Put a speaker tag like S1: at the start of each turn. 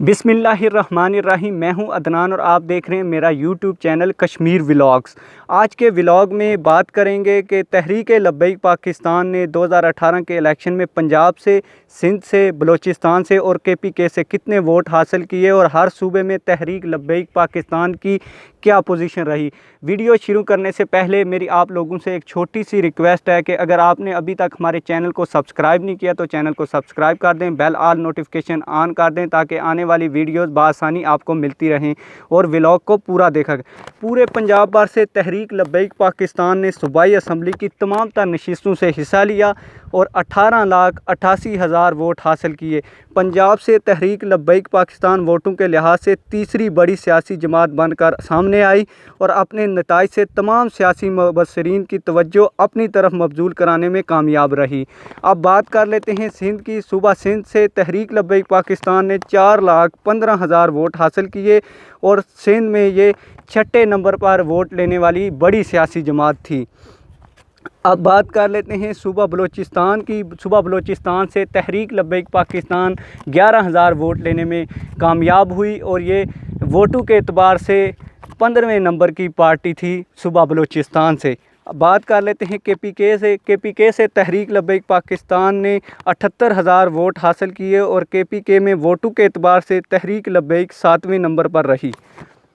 S1: बिस्मिल्लाहिर्रहमानिर्रहीम। मैं हूं अदनान और आप देख रहे हैं मेरा यूट्यूब चैनल कश्मीर व्लॉग्स। आज के व्लॉग में बात करेंगे कि तहरीक-ए-लब्बैक पाकिस्तान ने 2018 के इलेक्शन में पंजाब से, सिंध से, बलूचिस्तान से और KPK से कितने वोट हासिल किए और हर सूबे में तहरीक-लब्बैक पाकिस्तान की क्या पोजीशन रही। वीडियो शुरू करने से पहले मेरी आप लोगों से एक छोटी सी रिक्वेस्ट है कि अगर आपने अभी तक हमारे चैनल को सब्सक्राइब नहीं किया तो चैनल को सब्सक्राइब कर दें, बेल ऑल नोटिफिकेशन ऑन कर दें ताकि आने वाली वीडियोस बआसानी आपको मिलती रहें और व्लॉग को पूरा देखा। पूरे पंजाब भर से तहरीक-लब्बैक पाकिस्तान ने सूबाई असम्बली की तमाम तर नशिस्तों से हिस्सा लिया और 18,88,000 वोट हासिल किए। पंजाब से तहरीक-लब्बैक पाकिस्तान वोटों के लिहाज से तीसरी बड़ी सियासी जमात बनकर सामने आई और अपने नताइज से तमाम सियासी मुबस्सिरीन की तवज्जो अपनी तरफ मबजूल कराने में कामयाब रही। अब बात कर लेते हैं सिंध की। सूबा सिंध से तहरीक-लब्बैक पाकिस्तान ने 4,15,000 वोट हासिल किए और सिंध में ये 6ठे नंबर पर वोट लेने वाली बड़ी सियासी जमात थी। अब बात कर लेते हैं सूबा बलूचिस्तान की। सूबा बलूचिस्तान से तहरीक-लब्बैक पाकिस्तान 11,000 वोट लेने में कामयाब हुई और ये वोटों के एतबार से 15वें नंबर की पार्टी थी सूबा बलूचिस्तान से। अब बात कर लेते हैं KPK से। KPK से तहरीक-लब्बैक पाकिस्तान ने 78,000 वोट हासिल किए और KPK में वोटों के एतबार से तहरीक-लब्बैक 7वें नंबर पर रही।